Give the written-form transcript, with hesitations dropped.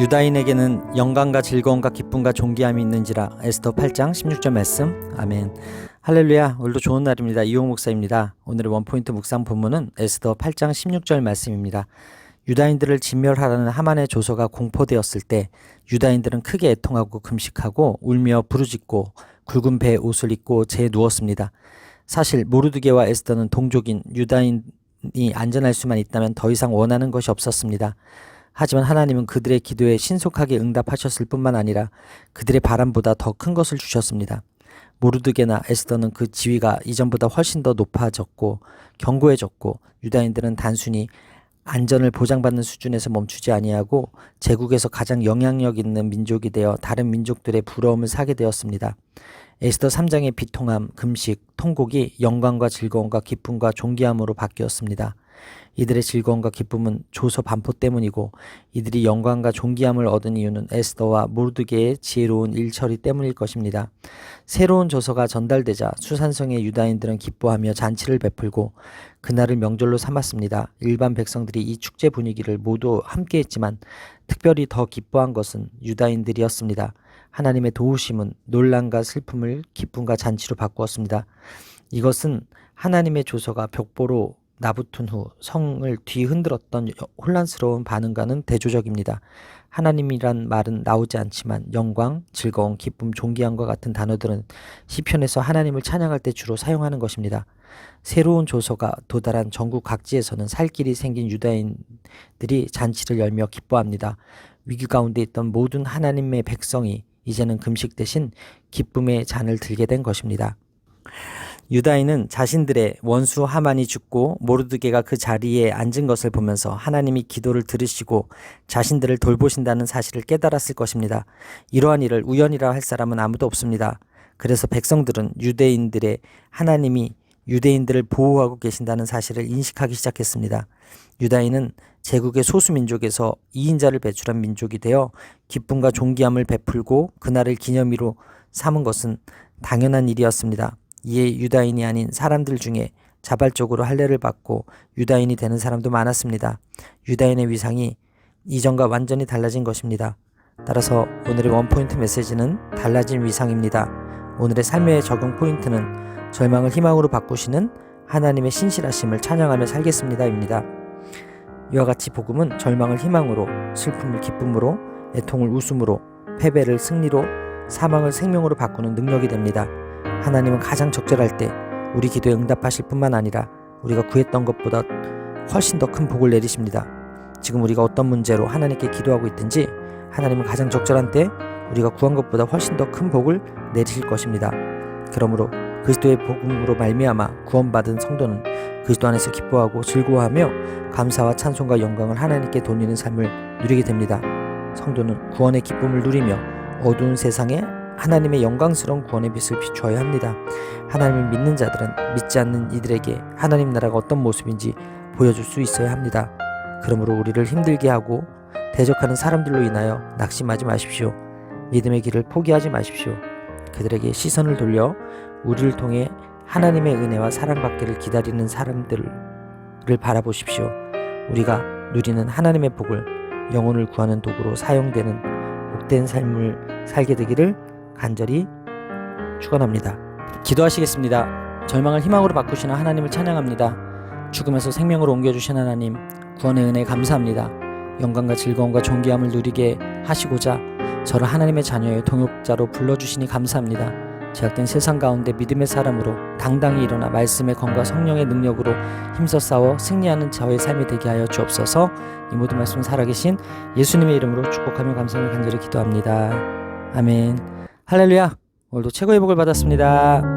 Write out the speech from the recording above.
유다인에게는 영광과 즐거움과 기쁨과 존귀함이 있는지라. 에스더 8장 16절 말씀. 아멘. 할렐루야. 오늘도 좋은 날입니다. 이용 목사입니다. 오늘의 원포인트 묵상 본문은 에스더 8장 16절 말씀입니다. 유다인들을 진멸하라는 하만의 조서가 공포되었을 때 유다인들은 크게 애통하고 금식하고 울며 부르짖고 굵은 배에 옷을 입고 재에 누웠습니다. 사실 모르드게와 에스더는 동족인 유다인이 안전할 수만 있다면 더 이상 원하는 것이 없었습니다. 하지만 하나님은 그들의 기도에 신속하게 응답하셨을 뿐만 아니라 그들의 바람보다 더 큰 것을 주셨습니다. 모르드게나 에스더는 그 지위가 이전보다 훨씬 더 높아졌고 견고해졌고, 유다인들은 단순히 안전을 보장받는 수준에서 멈추지 아니하고 제국에서 가장 영향력 있는 민족이 되어 다른 민족들의 부러움을 사게 되었습니다. 에스더 3장의 비통함, 금식, 통곡이 영광과 즐거움과 기쁨과 존귀함으로 바뀌었습니다. 이들의 즐거움과 기쁨은 조서 반포 때문이고, 이들이 영광과 존귀함을 얻은 이유는 에스더와 모르드게의 지혜로운 일처리 때문일 것입니다. 새로운 조서가 전달되자 수산성의 유다인들은 기뻐하며 잔치를 베풀고 그날을 명절로 삼았습니다. 일반 백성들이 이 축제 분위기를 모두 함께했지만 특별히 더 기뻐한 것은 유다인들이었습니다. 하나님의 도우심은 논란과 슬픔을 기쁨과 잔치로 바꾸었습니다. 이것은 하나님의 조서가 벽보로 나붙은 후 성을 뒤흔들었던 혼란스러운 반응과는 대조적입니다. 하나님이란 말은 나오지 않지만 영광, 즐거움, 기쁨, 존귀함과 같은 단어들은 시편에서 하나님을 찬양할 때 주로 사용하는 것입니다. 새로운 조서가 도달한 전국 각지에서는 살 길이 생긴 유다인들이 잔치를 열며 기뻐합니다. 위기 가운데 있던 모든 하나님의 백성이 이제는 금식 대신 기쁨의 잔을 들게 된 것입니다. 유다인은 자신들의 원수 하만이 죽고 모르드게가 그 자리에 앉은 것을 보면서 하나님이 기도를 들으시고 자신들을 돌보신다는 사실을 깨달았을 것입니다. 이러한 일을 우연이라 할 사람은 아무도 없습니다. 그래서 백성들은 유대인들의 하나님이 유대인들을 보호하고 계신다는 사실을 인식하기 시작했습니다. 유다인은 제국의 소수민족에서 2인자를 배출한 민족이 되어 기쁨과 존귀함을 베풀고 그날을 기념일로 삼은 것은 당연한 일이었습니다. 이에 유다인이 아닌 사람들 중에 자발적으로 할례를 받고 유다인이 되는 사람도 많았습니다. 유다인의 위상이 이전과 완전히 달라진 것입니다. 따라서 오늘의 원포인트 메시지는 달라진 위상입니다. 오늘의 삶의 적용 포인트는 절망을 희망으로 바꾸시는 하나님의 신실하심을 찬양하며 살겠습니다입니다. 이와 같이 복음은 절망을 희망으로, 슬픔을 기쁨으로, 애통을 웃음으로, 패배를 승리로, 사망을 생명으로 바꾸는 능력이 됩니다. 하나님은 가장 적절할 때 우리 기도에 응답하실 뿐만 아니라 우리가 구했던 것보다 훨씬 더 큰 복을 내리십니다. 지금 우리가 어떤 문제로 하나님께 기도하고 있든지 하나님은 가장 적절한 때 우리가 구한 것보다 훨씬 더 큰 복을 내리실 것입니다. 그러므로 그리스도의 복음으로 말미암아 구원받은 성도는 그리스도 안에서 기뻐하고 즐거워하며 감사와 찬송과 영광을 하나님께 돌리는 삶을 누리게 됩니다. 성도는 구원의 기쁨을 누리며 어두운 세상에 하나님의 영광스러운 구원의 빛을 비추어야 합니다. 하나님을 믿는 자들은 믿지 않는 이들에게 하나님 나라가 어떤 모습인지 보여줄 수 있어야 합니다. 그러므로 우리를 힘들게 하고 대적하는 사람들로 인하여 낙심하지 마십시오. 믿음의 길을 포기하지 마십시오. 그들에게 시선을 돌려 우리를 통해 하나님의 은혜와 사랑받기를 기다리는 사람들을 바라보십시오. 우리가 누리는 하나님의 복을 영혼을 구하는 도구로 사용되는 복된 삶을 살게 되기를 간절히 축원합니다. 기도하시겠습니다. 절망을 희망으로 바꾸시는 하나님을 찬양합니다. 죽음에서 생명으로 옮겨주신 하나님, 구원의 은혜 감사합니다. 영광과 즐거움과 존귀함을 누리게 하시고자 저를 하나님의 자녀의 동역자로 불러주시니 감사합니다. 제약된 세상 가운데 믿음의 사람으로 당당히 일어나 말씀의 검과 성령의 능력으로 힘써 싸워 승리하는 저의 삶이 되게 하여 주옵소서. 이 모든 말씀 살아계신 예수님의 이름으로 축복하며 감사하며 간절히 기도합니다. 아멘. 할렐루야. 오늘도 최고의 복을 받았습니다.